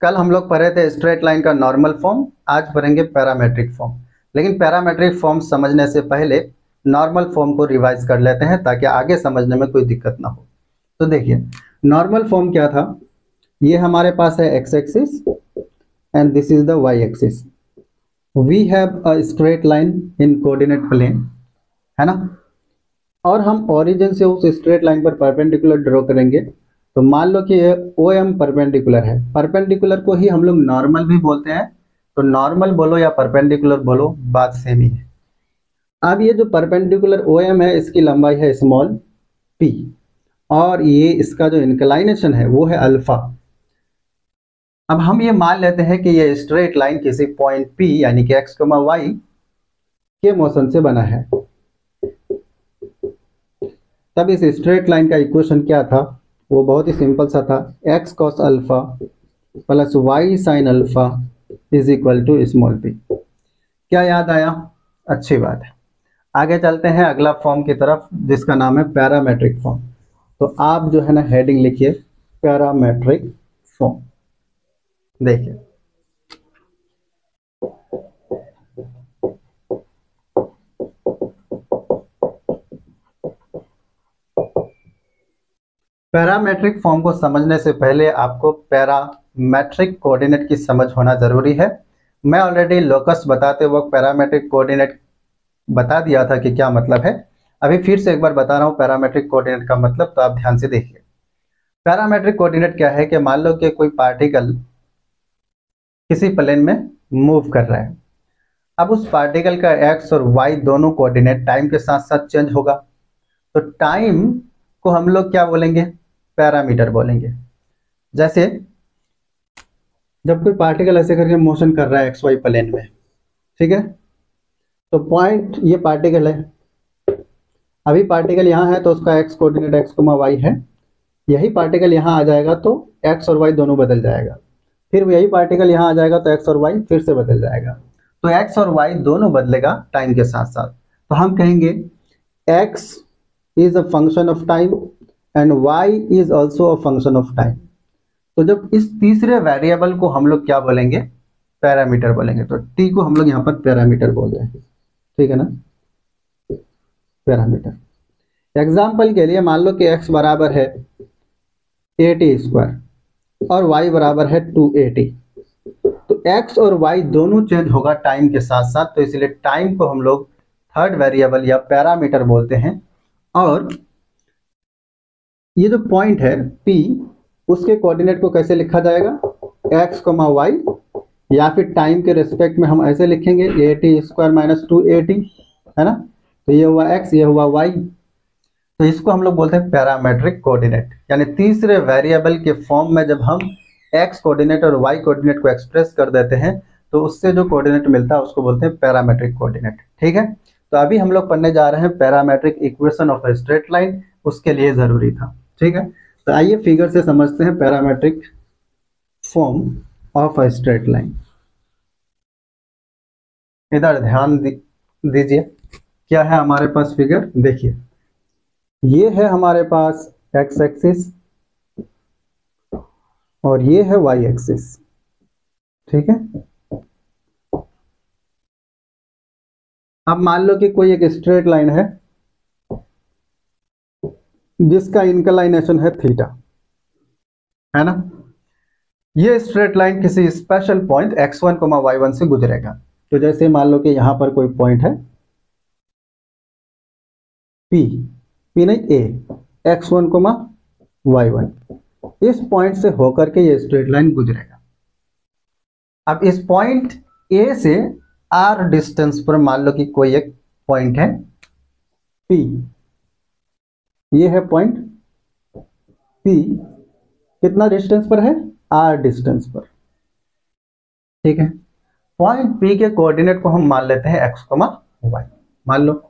कल हम लोग पढ़े थे स्ट्रेट लाइन का नॉर्मल फॉर्म, आज पढ़ेंगे पैरामेट्रिक फॉर्म। लेकिन पैरामेट्रिक फॉर्म समझने से पहले नॉर्मल फॉर्म को रिवाइज कर लेते हैं ताकि आगे समझने में कोई दिक्कत ना हो। तो देखिए नॉर्मल फॉर्म क्या था, ये हमारे पास है x axis and this is the y axis. We have a straight line in coordinate plane, है ना, और हम ओरिजिन से उस स्ट्रेट लाइन पर परपेंडिकुलर ड्रॉ करेंगे। तो मान लो कि ये ओ एम परपेंडिकुलर है, परपेंडिकुलर को ही हम लोग नॉर्मल भी बोलते हैं, तो नॉर्मल बोलो या परपेंडिकुलर बोलो बात सेम ही है। अब ये जो परपेंडिकुलर ओ एम है इसकी लंबाई है स्मॉल पी और ये इसका जो इंक्लाइनेशन है वो है अल्फा। अब हम ये मान लेते हैं कि ये स्ट्रेट लाइन किसी पॉइंट पी यानी कि एक्स कॉमा वाई के मोशन से बना है। तब इस स्ट्रेट लाइन का इक्वेशन क्या था, वो बहुत ही सिंपल सा था, x cos alpha plus y sine alpha is equal to small p. क्या याद आया? अच्छी बात है। आगे चलते हैं अगला फॉर्म की तरफ जिसका नाम है पैरामेट्रिक फॉर्म। तो आप जो है ना हेडिंग लिखिए पैरामेट्रिक फॉर्म। देखिए पैरामेट्रिक फॉर्म को समझने से पहले आपको पैरामेट्रिक कोऑर्डिनेट की समझ होना जरूरी है। मैं ऑलरेडी लोकस बताते वक्त पैरामेट्रिक कोऑर्डिनेट बता दिया था कि क्या मतलब है। अभी फिर से एक बार बता रहा हूँ पैरामेट्रिक कोऑर्डिनेट का मतलब, तो आप ध्यान से देखिए। पैरामेट्रिक कोऑर्डिनेट क्या है कि मान लो कि कोई पार्टिकल किसी प्लेन में मूव कर रहा है। अब उस पार्टिकल का एक्स और वाई दोनों कोऑर्डिनेट टाइम के साथ साथ चेंज होगा। तो टाइम को हम लोग क्या बोलेंगे? पैरामीटर बोलेंगे। जैसे जब कोई पार्टिकल ऐसे करके मोशन कर रहा है एक्स वाई प्लेन में, ठीक है, तो पॉइंट ये पार्टिकल है, अभी पार्टिकल यहाँ है तो उसका x coordinate x comma y है। यही पार्टिकल यहाँ आ जाएगा तो एक्स और वाई दोनों बदल जाएगा। फिर यही पार्टिकल यहाँ आ जाएगा तो एक्स और वाई फिर से बदल जाएगा। तो एक्स और वाई दोनों बदलेगा टाइम के साथ साथ। तो हम कहेंगे x is a function of time and y is also a function of time. तो जब इस तीसरे वेरिएबल को हम लोग क्या बोलेंगे? पैरामीटर बोलेंगे। तो टी को हम लोग यहाँ पर पैरामीटर बोल रहे हैं, ठीक है ना, पैरामीटर। एग्जाम्पल के लिए मान लो कि x बराबर है 80 स्क्वायर और y बराबर है 280। तो x और y दोनों चेंज होगा टाइम के साथ साथ, तो इसलिए टाइम को हम लोग थर्ड वेरिएबल या पैरामीटर बोलते हैं। और ये जो पॉइंट है P, उसके कोऑर्डिनेट को कैसे लिखा जाएगा? x, y, या फिर टाइम के रेस्पेक्ट में हम ऐसे लिखेंगे 80 स्क्वायर माइनस 280, है ना। तो ये हुआ x, ये हुआ y। तो इसको हम लोग बोलते हैं पैरामेट्रिक कोऑर्डिनेट। यानी तीसरे वेरिएबल के फॉर्म में जब हम x कोऑर्डिनेट और y कोऑर्डिनेट को एक्सप्रेस कर देते हैं तो उससे जो कोऑर्डिनेट मिलता है उसको बोलते हैं पैरामेट्रिक कोऑर्डिनेट, ठीक है। तो अभी हम लोग पढ़ने जा रहे हैं parametric equation of a straight line, उसके लिए जरूरी था, ठीक है। तो आइए फिगर से समझते हैं parametric form of a straight line. इधर ध्यान दीजिए, क्या है हमारे पास फिगर? देखिए ये है हमारे पास एक्स एक्सिस और ये है वाई एक्सिस, ठीक है। अब मान लो कि कोई एक स्ट्रेट लाइन है जिसका इंक्लाइनेशन है थीटा, है ना। ये स्ट्रेट लाइन किसी स्पेशल पॉइंट x1, y1 से गुजरेगा। तो जैसे मान लो कि यहां पर कोई पॉइंट है P नहीं A, x1, y1, इस पॉइंट से होकर के ये स्ट्रेट लाइन गुजरेगा। अब इस पॉइंट A से r डिस्टेंस पर मान लो कि कोई एक पॉइंट है P, ये है पॉइंट P, कितना डिस्टेंस पर है? r डिस्टेंस पर, ठीक है। पॉइंट P के कोऑर्डिनेट को हम मान लेते हैं x, y, मान लो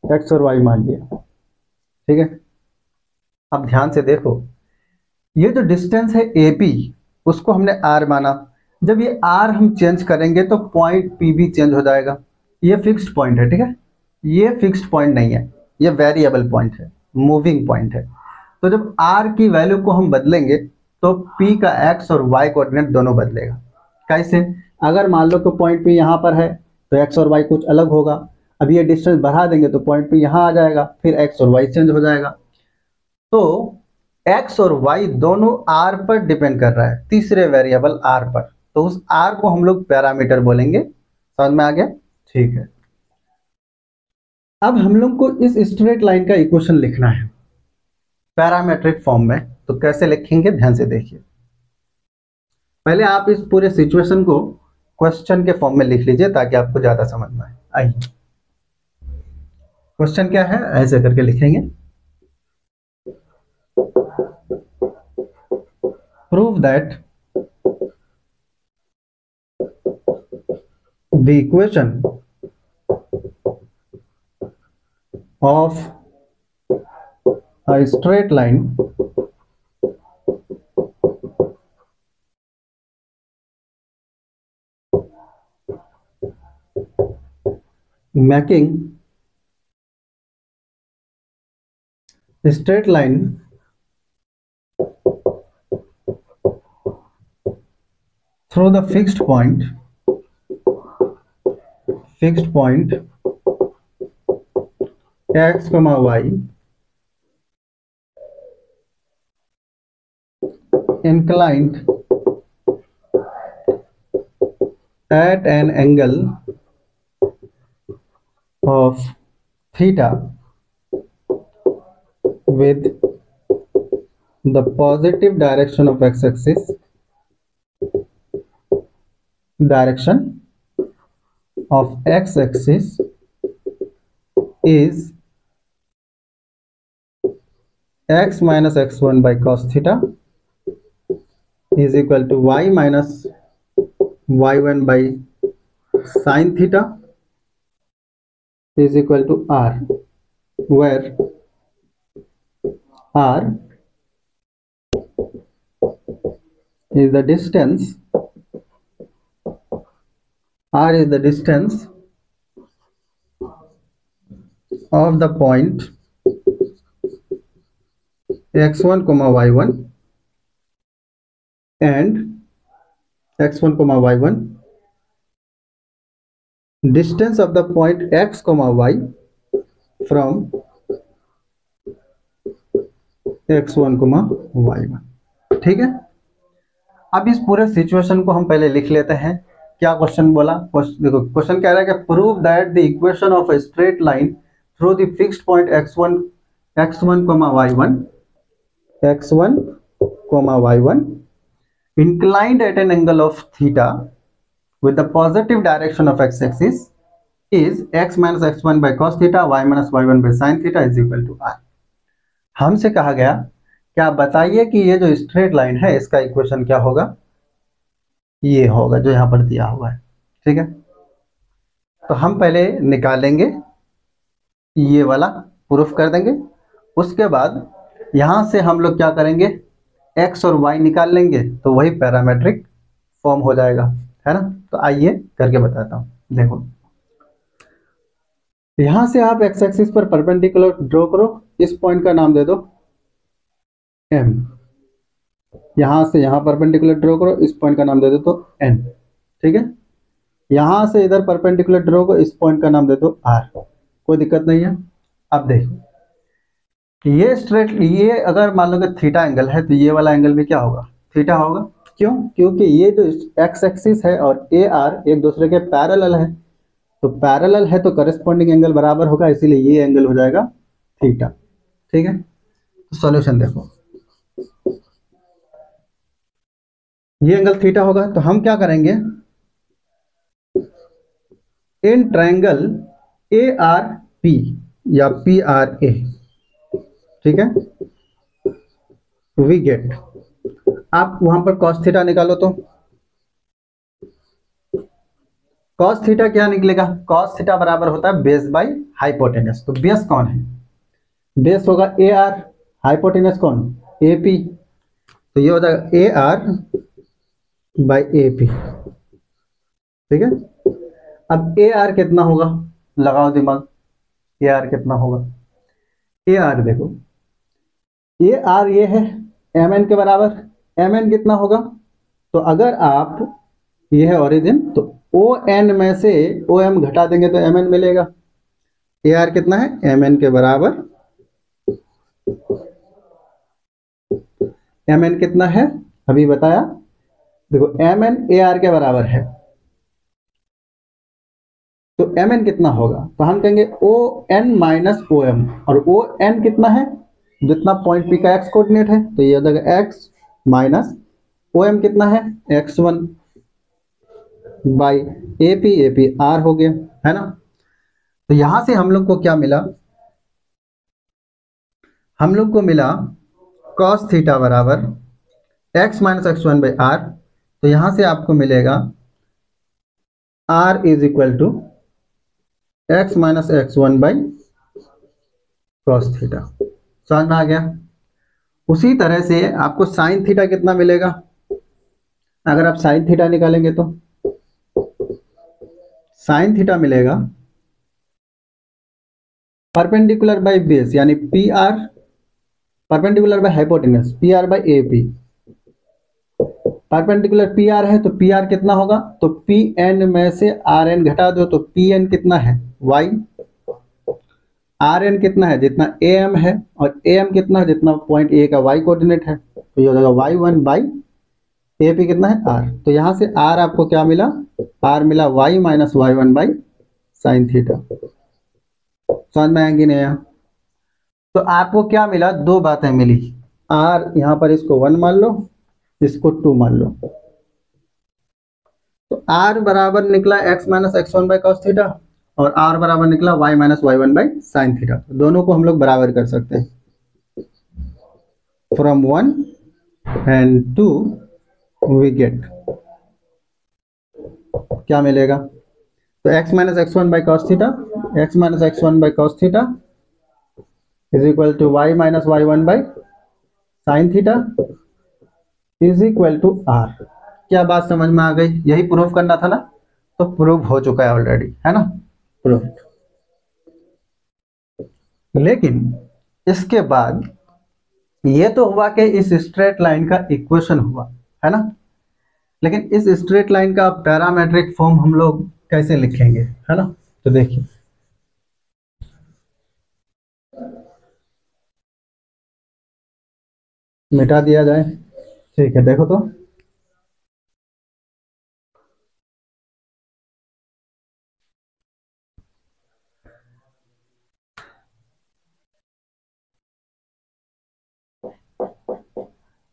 x और y मान लिया, ठीक है। अब ध्यान से देखो, ये जो डिस्टेंस है AP उसको हमने r माना। जब ये r हम चेंज करेंगे तो पॉइंट P भी चेंज हो जाएगा। ये फिक्स्ड पॉइंट है, ठीक है, ये फिक्स्ड पॉइंट नहीं है, ये वेरिएबल पॉइंट है, मूविंग पॉइंट है। तो जब r की वैल्यू को हम बदलेंगे तो P का x और y कोऑर्डिनेट दोनों बदलेगा। कैसे? अगर मान लो कि पॉइंट P यहाँ पर है तो x और y कुछ अलग होगा। अब ये डिस्टेंस बढ़ा देंगे तो पॉइंट P यहाँ आ जाएगा, फिर x और y चेंज हो जाएगा। तो x और y दोनों r पर डिपेंड कर रहा है, तीसरे वेरिएबल r पर, तो उस r को हम लोग पैरामीटर बोलेंगे। समझ में आ गया? ठीक है। अब हम लोग को इस स्ट्रेट लाइन का इक्वेशन लिखना है पैरामेट्रिक फॉर्म में, तो कैसे लिखेंगे ध्यान से देखिए। पहले आप इस पूरे सिचुएशन को क्वेश्चन के फॉर्म में लिख लीजिए ताकि आपको ज्यादा समझ में आए। आइए, क्वेश्चन क्या है ऐसे करके लिखेंगे। Prove that the equation of a straight line making a straight line through the fixed point x comma y inclined at an angle of theta with the positive direction of x-axis is x minus x1 by cos theta is equal to y minus y1 by sin theta is equal to r, where r is the distance of the point x1 comma y1 and x1 comma y1, distance of the point x comma y from x1 comma y1। ठीक है। अब इस पूरे situation को हम पहले लिख लेते हैं। क्या क्वेश्चन बोला? देखो क्वेश्चन कह रहा है कि prove that the equation of a straight line through the fixed point x1 comma y1 inclined at an angle of theta with the positive direction of x-axis is x minus x1 by cos theta, y minus y1 by sin theta is equal to r। हमसे कहा गया क्या बताइए कि ये जो straight line है इसका इक्वेशन क्या होगा? ये होगा जो यहाँ पर दिया हुआ है। ठीक है, तो हम पहले निकालेंगे, ये वाला प्रूफ कर देंगे। उसके बाद यहाँ से हम लोग क्या करेंगे, x और y निकाल लेंगे तो वही पैरामेट्रिक फॉर्म हो जाएगा, है ना। तो आइए करके बताता हूँ। देखो यहां से आप x एक्सिस पर परपेंडिकुलर ड्रॉ करो, इस पॉइंट का नाम दे दो m। यहां से यहां परपेंडिकुलर ड्रॉ करो, इस पॉइंट का नाम दे दो तो n। ठीक है, यहां से इधर परपेंडिकुलर ड्रॉ करो, इस पॉइंट का नाम दे दो r। कोई दिक्कत नहीं है। अब देखो ये अगर मान लो कि थीटा एंगल है तो ये वाला एंगल भी क्या होगा? थीटा होगा। क्यों? क्योंकि ये जो x एक्सिस है और AR एक दूसरे के पैरेलल है, तो पैरेलल है तो करस्पॉन्डिंग एंगल बराबर होगा, इसीलिए ये एंगल हो जाएगा थीटा। ठीक है, तो सॉल्यूशन देखो, ये एंगल थीटा होगा तो हम क्या करेंगे, इन ट्रायंगल ARP या PRA, ठीक है, वी गेट, आप वहां पर cos थीटा निकालो तो cos थीटा क्या निकलेगा? cos थीटा बराबर होता है बेस बाई हाइपोटेनस। तो बेस कौन है? बेस होगा AR, हाइपोटेनस कौन? AP। तो ये हो जाएगा AR बाई AP। ठीक है, अब AR कितना होगा? लगाओ दिमाग, AR कितना होगा? AR देखो, AR ये है MN के बराबर, एम एन कितना होगा? तो अगर आप, ये है ओरिजिन, तो ओ एन में से ओ एम घटा देंगे तो एम एन मिलेगा। ए आर कितना है? एम एन के बराबर। एम एन कितना है अभी बताया? देखो एम एन ए आर के बराबर है, तो एम एन कितना होगा? तो हम कहेंगे O N minus O M, और ओ एन कितना है? जितना पॉइंट पी का एक्स कोऑर्डिनेट है, तो ये हो जाएगा एक्स माइनस ओ एम कितना है? X one by A P R हो गया, है ना। तो यहां से हम लोग को क्या मिला? हम लोग को मिला cos थीटा बराबर x minus x one by r. तो यहां से आपको मिलेगा r is equal to x minus x one by cos theta. समझ में आ गया? उसी तरह से आपको साइन थीटा कितना मिलेगा? अगर आप साइन थीटा निकालेंगे तो साइन थीटा मिलेगा परपेंडिकुलर बाई बेस, यानी P R, perpendicular by hypotenuse P R by A P. Perpendicular P R है तो पी आर कितना होगा? तो पी एन में से आर एन घटा दो, तो पी एन कितना है? वाई। आर एन कितना है? जितना ए एम है, और ए एम कितना है? जितना पॉइंट ए का वाई कोऑर्डिनेट है, तो ये हो जाएगा y one by A P कितना है? आर। तो यहां से आर आपको क्या मिला? आर मिला y minus y one by sine theta. समझ में आएंगी नहीं यहाँ? तो आपको क्या मिला? दो बातें मिली। आर यहाँ पर इसको वन मान लो, इसको टू मान लो, तो आर बराबर निकला x minus x one by cos theta, और आर बराबर निकला y minus y one by sine theta. दोनों को हम लोग बराबर कर सकते हैं। From one and two we get, क्या मिलेगा? तो x minus x one by cos theta, x minus x one by cos theta is equal to y minus y one by sine theta is equal to r. क्या बात समझ में आ गई? यही proof करना था ना? तो प्रूफ हो चुका है ऑलरेडी, है ना, प्रूफ। लेकिन इसके बाद ये तो हुआ कि इस स्ट्रेट लाइन का इक्वेशन हुआ, है ना। लेकिन इस स्ट्रेट लाइन का पैरामेट्रिक फॉर्म हम लोग कैसे लिखेंगे, है ना। तो देखिए, मिटा दिया जाए, ठीक है। देखो तो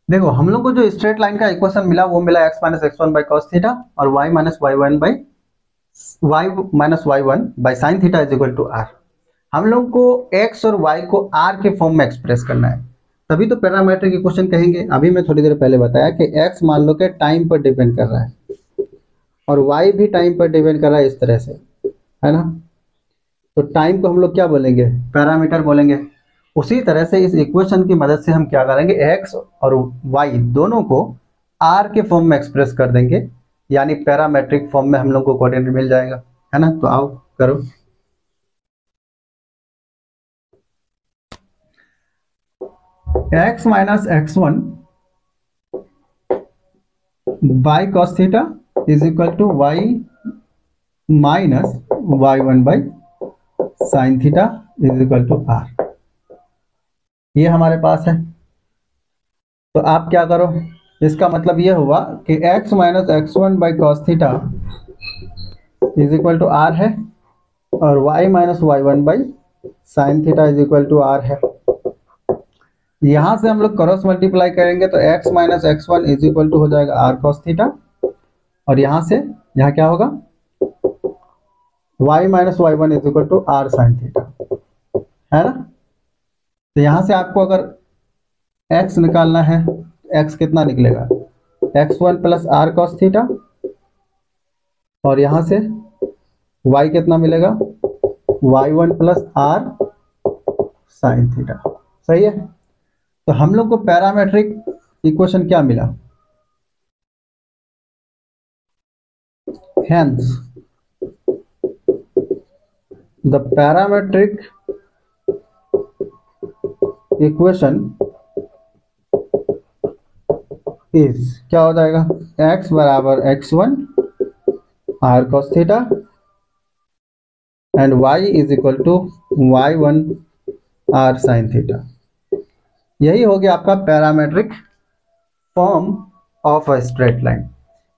देखो, हम लोग को जो स्ट्रेट लाइन का इक्वेशन मिला वो मिला x minus x one by cos theta और y minus y one by y minus y one by sine theta is equal to r. हम लोग को एक्स और वाई को आर के फॉर्म में एक्सप्रेस करना है, तभी तो पैरामीट्रिक इक्वेशन कहेंगे। अभी मैं थोड़ी देर पहले बताया कि एक्स मान लो कि टाइम पर डिपेंड कर रहा है और वाई भी टाइम पर डिपेंड कर रहा है, इस तरह से, है ना। तो टाइम को हम लोग क्या बोलेंगे? पैरामीटर बोलेंगे। उसी तरह से इस इक्वेशन की मदद से हम क्या करेंगे? एक्स और वाई दोनों को आर के फॉर्म में एक्सप्रेस कर देंगे, यानी पैरामेट्रिक फॉर्म में हम लोग को कोऑर्डिनेट मिल जाएगा, है ना। तो आओ करो। X minus x one by cos theta is equal to y minus y one by sine theta is equal to r. ये हमारे पास है। तो आप क्या करो? इसका मतलब यह हुआ कि x minus x one by cos theta is equal to r है, और y minus y one by sine theta is equal to r है। यहां से हम लोग क्रॉस मल्टीप्लाई करेंगे तो x minus x one is equal to हो जाएगा आर कॉस थीटा, और यहां से यहाँ क्या होगा? y minus y one is equal to r sine theta, है ना। तो यहां से आपको अगर x निकालना है, x कितना निकलेगा? X one plus r cos theta, और यहां से y कितना मिलेगा? Y one plus r sine theta. सही है। तो हम लोग को पैरामेट्रिक इक्वेशन क्या मिला? Hence the parametric equation is क्या हो जाएगा, x बराबर x1 r cos theta and y is equal to y1 r sin theta. यही हो गया आपका parametric form of a straight line.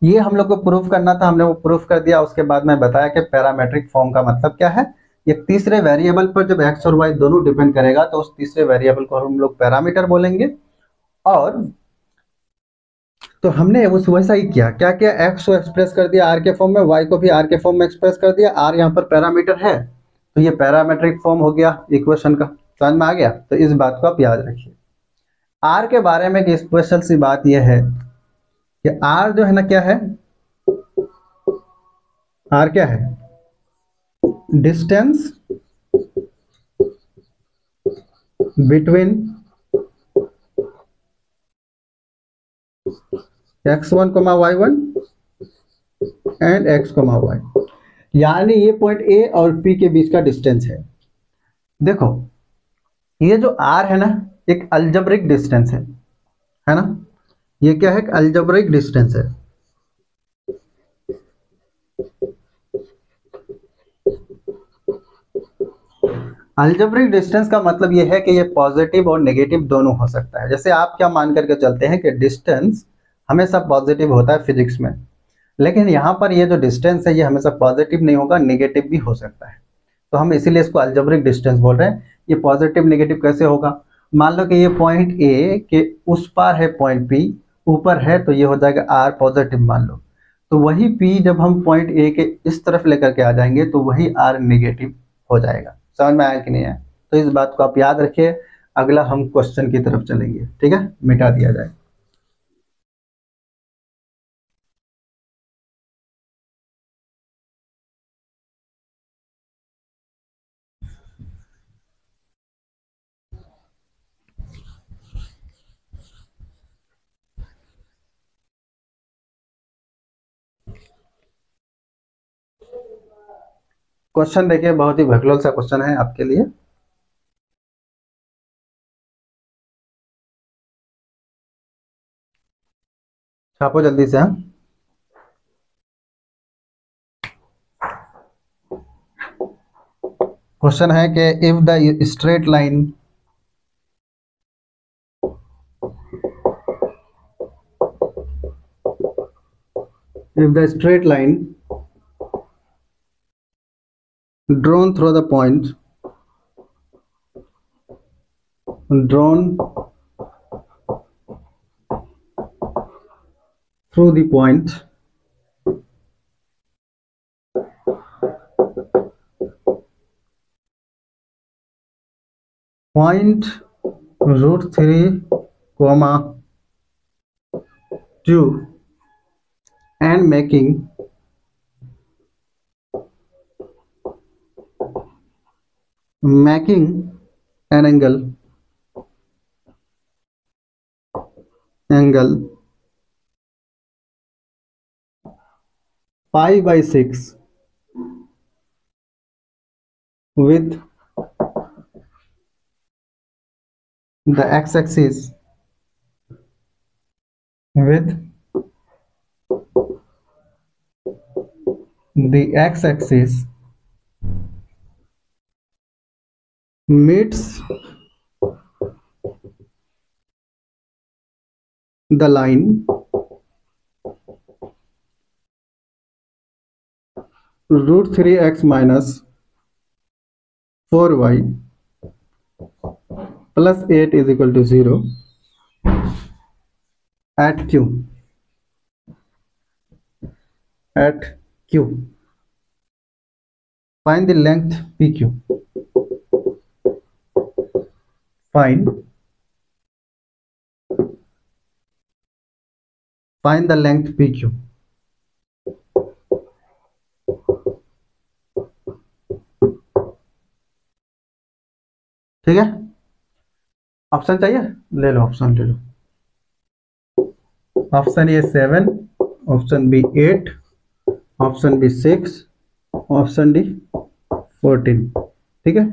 ये हम लोग को प्रूफ करना था, हमने वो प्रूफ कर दिया। उसके बाद मैं बताया कि पैरामेट्रिक फॉर्म का मतलब क्या है। एक तीसरे वेरिएबल पर जब x और y दोनों डिपेंड करेगा तो उस तीसरे वेरिएबल को हम लोग पैरामीटर बोलेंगे। और तो हमने उस वैसा ही किया, क्या किया, x को एक्सप्रेस कर दिया r के फॉर्म में, y को भी r के फॉर्म में एक्सप्रेस कर दिया। r यहाँ पर पैरामीटर है तो ये पैरामेट्रिक फॉर्म हो गया इक्वेशन का। समझ में आ गया? तो इस बात को आप याद रखिए। r के बारे में एक स्पेशल सी बात यह है कि r जो है ना, क्या है, r क्या है, distance between x1 y1 and x y, यानी ये पॉइंट A और P के बीच का डिस्टेंस है। देखो ये जो r है ना, एक अलजेब्रिक डिस्टेंस है ना, ये क्या है, एक अलजेब्रिक डिस्टेंस है। अलजेब्रिक डिस्टेंस का मतलब ये है कि ये पॉजिटिव और नेगेटिव दोनों हो सकता है। जैसे आप क्या मान करके चलते हैं कि डिस्टेंस हमेशा पॉजिटिव होता है फिजिक्स में, लेकिन यहाँ पर ये जो डिस्टेंस है ये हमेशा पॉजिटिव नहीं होगा, नेगेटिव भी हो सकता है। तो हम इसीलिए इसको अलजेब्रिक डिस्टेंस बोल रहे हैं। ये पॉजिटिव नेगेटिव कैसे होगा, मान लो कि ये पॉइंट ए के उस पार है पॉइंट पी, ऊपर है तो ये हो जाएगा आर पॉजिटिव मान लो। तो वही पी जब हम पॉइंट ए के इस तरफ लेकर के आ जाएंगे तो वही आर नेगेटिव हो जाएगा। समझ में आया कि नहीं आया? तो इस बात को आप याद रखिए। अगला हम क्वेश्चन की तरफ चलेंगे, ठीक है, मिटा दिया जाए। क्वेश्चन देखिए, बहुत ही भगलोल सा क्वेश्चन है आपके लिए। छापो जल्दी से। हाँ, क्वेश्चन है कि if the straight line if the straight line drawn through the point drawn through the point root 3 comma 2 and making an angle pi by 6 with the x-axis with the x-axis meets the line root 3x minus 4y plus 8 is equal to 0 at q find the length pq, find the length pq। ठीक है, option चाहिए, ले लो option, ले लो। Option A 7, option B 8, option B 6, option D 14। ठीक है,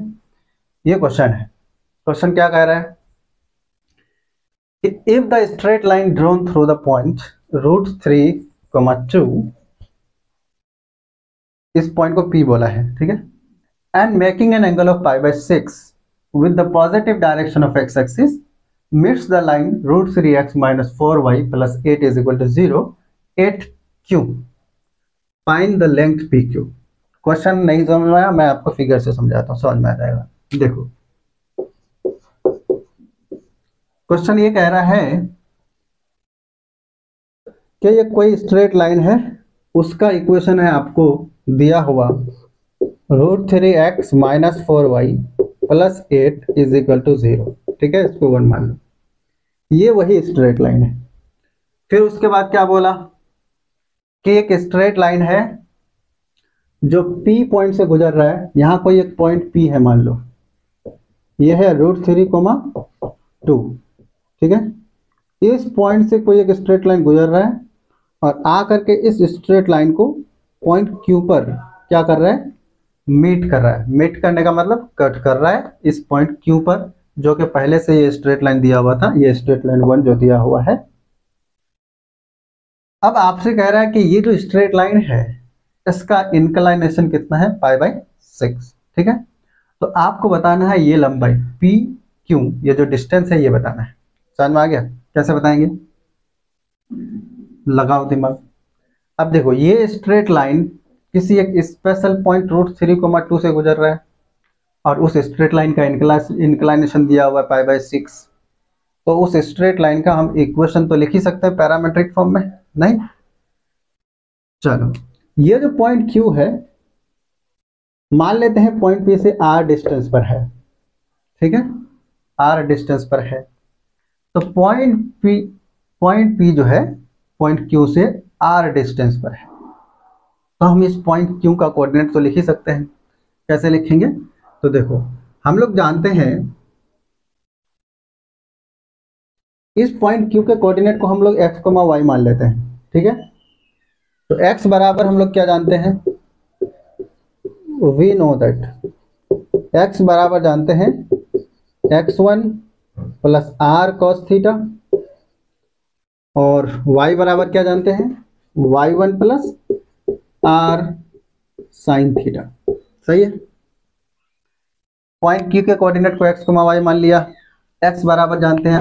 ये क्वेश्चन है। क्वेश्चन क्या कह रहा है if the straight line drawn through the point √3, 2, इस पॉइंट को P बोला है, ठीक है, and making an angle of π/6 with the positive direction of x-axis meets the line √3x - 4y + 8 is equal to 0 8q. Find the length PQ. Question नहीं समझ में आया, मैं आपको फिगर से समझाता हूँ, समझ में आ जाएगा। देखो क्वेश्चन ये कह रहा है कि ये कोई स्ट्रेट लाइन है, उसका इक्वेशन है आपको दिया हुआ √3x - 4y + 8 is equal to 0, ठीक है, इसको 1 मान लो, ये वही स्ट्रेट लाइन है। फिर उसके बाद क्या बोला कि एक स्ट्रेट लाइन है जो P पॉइंट से गुजर रहा है, यहाँ कोई एक पॉइंट P है मान लो, ये है √3, 2, ठीक है, इस पॉइंट से कोई एक स्ट्रेट लाइन गुजर रहा है और आ करके इस स्ट्रेट लाइन को पॉइंट Q पर क्या कर रहा है, मीट कर रहा है। मीट करने का मतलब कट कर रहा है इस पॉइंट Q पर, जो कि पहले से ये स्ट्रेट लाइन दिया हुआ था, ये स्ट्रेट लाइन 1 जो दिया हुआ है। अब आपसे कह रहा है कि ये जो स्ट्रेट लाइन है इसका इंक्लाइनेशन कितना है, π/6, ठीक है, तो आपको बताना है ये लंबाई PQ, ये जो डिस्टेंस है ये बताना है। समझ में आ गया? कैसे बताएंगे, लगाओ दिमाग। अब देखो ये स्ट्रेट लाइन किसी एक स्पेशल पॉइंट √3, 2 से गुजर रहा है और उस स्ट्रेट लाइन का इंक्लाइनेशन दिया हुआ है π/6, तो उस स्ट्रेट लाइन का हम इक्वेशन तो लिख ही सकते हैं पैरामेट्रिक फॉर्म में, नहीं? चलो ये जो पॉइंट Q है मान लेते हैं पॉइंट P से R डिस्टेंस पर है, ठीक है, R डिस्टेंस पर है, तो पॉइंट P जो है पॉइंट Q से R डिस्टेंस पर है, तो हम इस पॉइंट Q का कोऑर्डिनेट तो लिख ही सकते हैं। कैसे लिखेंगे, तो देखो हम लोग जानते हैं इस पॉइंट Q के कोऑर्डिनेट को हम लोग x, y मान लेते हैं, ठीक है, तो x बराबर हम लोग क्या जानते हैं, वी नो दैट x बराबर जानते हैं x1 + r cos थीटा, और y बराबर क्या जानते हैं, y1 + r sin थीटा। सही है, पॉइंट Q के कोऑर्डिनेट को x, y मान लिया, x बराबर जानते हैं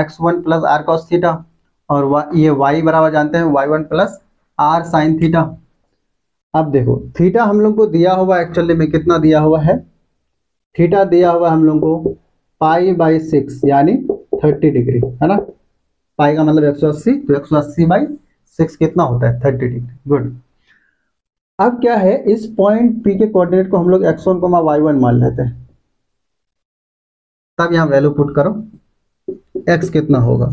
x1 + r cos थीटा, और ये y बराबर जानते हैं y1 + r sin थीटा। अब देखो थीटा हम लोग को दिया हुआ एक्चुअली में कितना दिया हुआ है, थीटा दिया हुआ हम लोग को π/6 यानी 30 डिग्री, है ना, पाई का मतलब 180, तो 180/6 कितना होता है, 30 डिग्री। गुड। अब क्या है, इस पॉइंट P के कोऑर्डिनेट को हम लोग x1, y1 मान लेते हैं, तब यहाँ वैल्यू पुट करो, x कितना होगा,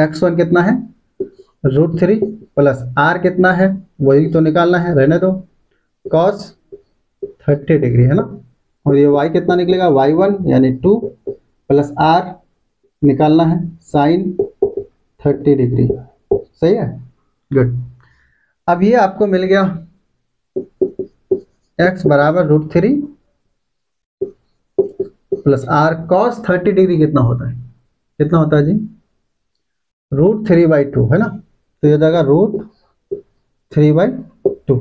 x1 कितना है √3 + r कितना है वही तो निकालना है, रहने दो, cos 30 डिग्री, है ना, और ये y कितना निकलेगा, y1 यानी 2 + r निकालना है sin 30 डिग्री। सही है, गुड। अब ये आपको मिल गया x बराबर √3 + r cos 30 डिग्री कितना होता है, कितना होता है जी, √3/2, है ना, तो ये जाएगा √3/2,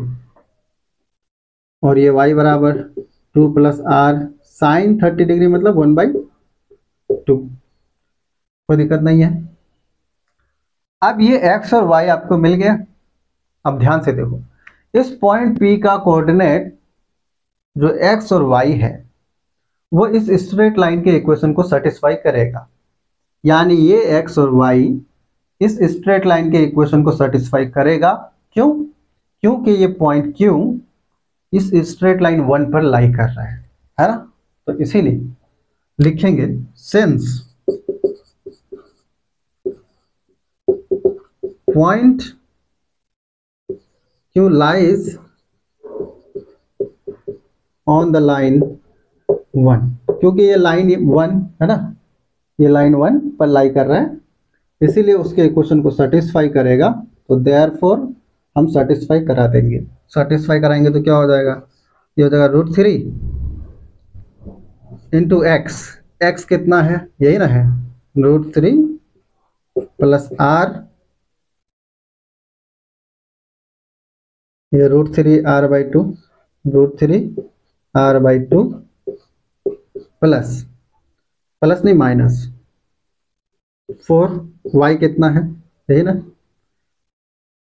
और ये y बराबर 2 + r sin 30 डिग्री मतलब 1/2, कोई दिक्कत नहीं है। अब ये x और y आपको मिल गया। अब ध्यान से देखो, इस पॉइंट P का कोऑर्डिनेट जो x और y है वो इस स्ट्रेट लाइन के इक्वेशन को सेटिस्फाई करेगा, यानी ये x और y इस स्ट्रेट लाइन के इक्वेशन को सेटिस्फाई करेगा। क्यों? क्योंकि ये पॉइंट Q इस स्ट्रेट लाइन 1 पर लाई कर रहा है ना, तो इसीलिए लिखेंगे since point Q lies on the line 1, क्योंकि ये लाइन 1 है ना, ये लाइन 1 पर लाई कर रहा है, इसीलिए उसके इक्वेशन को सेटिस्फाई करेगा, तो देयरफॉर हम सेटिस्फाई करा देंगे। सेटिस्फाई कराएंगे तो क्या हो जाएगा, ये हो जाएगा √3 × x, x कितना है, यही ना है √3 प्लस आर, ये √3r/2, √3r/2 प्लस, प्लस नहीं माइनस 4y कितना है, यही ना,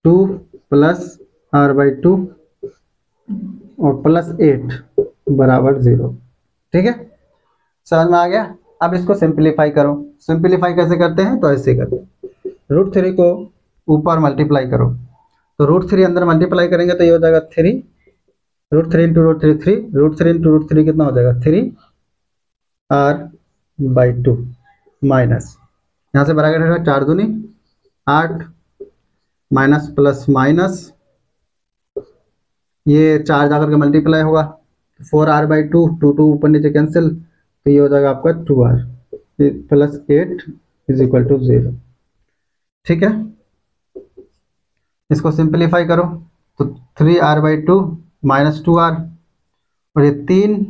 2 प्लस r/2 और प्लस 8 बराबर 0। ठीक है, समझ में आ गया। अब इसको सिंपलीफाई करो। सिंपलीफाई कैसे करते हैं, तो ऐसे करते हैं, √3 को ऊपर मल्टीप्लाई करो, तो √3 अंदर मल्टीप्लाई करेंगे तो ये हो जाएगा 3, √3 इंटू √3 3, √3 इंटू √3 कितना हो जाएगा 3r/2 माइनस, यहाँ से बराबर रहेगा 4 दूनी 8 माइनस प्लस माइनस, ये 4 जाकर के मल्टीप्लाई होगा, 4r/2, 2 ऊपर नीचे कैंसिल, तो ये हो जाएगा आपका 2r plus 8 is equal to 0। ठीक है, इसको सिंपलीफाई करो तो 3r/2 माइनस 2r, और ये 3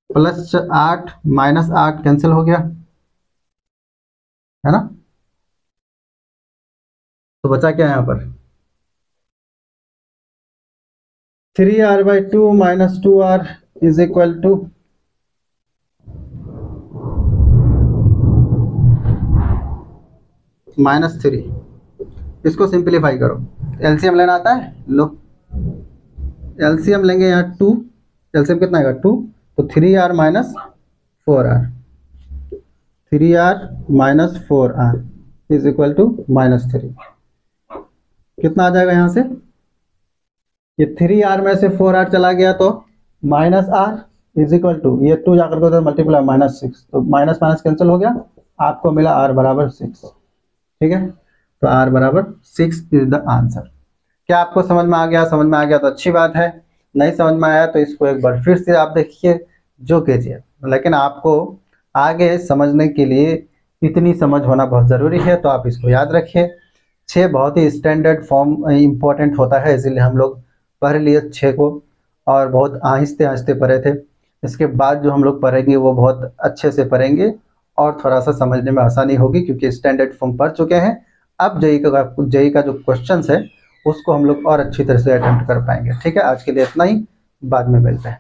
प्लस 8 माइनस 8 कैंसिल हो गया, है ना, तो बचा क्या यहाँ पर 3r/2 minus 2r is equal to -3। इसको सिंपलीफाई करो, एलसीएम लेना आता है, लो एलसीएम लेंगे यहाँ 2, एलसीएम कितना आएगा 2, तो 3r minus 4r, 3r minus 4r is equal to -3। कितना आ जाएगा यहाँ से, ये 3r में से 4r चला गया तो -r इज इक्वल टू, ये 2 जाकर के मल्टीप्लाई -6, तो माइनस माइनस कैंसिल हो गया, आपको मिला r बराबर 6। ठीक है, तो r बराबर 6 इज द आंसर। क्या आपको समझ में आ गया? समझ में आ गया तो अच्छी बात है, नहीं समझ में आया तो इसको एक बार फिर से आप देखिए, जो कीजिए, लेकिन आपको आगे समझने के लिए इतनी समझ होना बहुत ज़रूरी है, तो आप इसको याद रखिए। 6 बहुत ही स्टैंडर्ड फॉर्म इम्पोर्टेंट होता है, इसीलिए हम लोग पढ़ लिए 6 को, और बहुत आहिस्ते आहिस्ते पढ़े थे। इसके बाद जो हम लोग पढ़ेंगे वो बहुत अच्छे से पढ़ेंगे और थोड़ा सा समझने में आसानी होगी, क्योंकि स्टैंडर्ड फॉर्म पढ़ चुके हैं। अब जेई का जो क्वेश्चंस है उसको हम लोग और अच्छी तरह से अटेम्प्ट कर पाएंगे। ठीक है, आज के लिए इतना ही, बाद में मिलते हैं।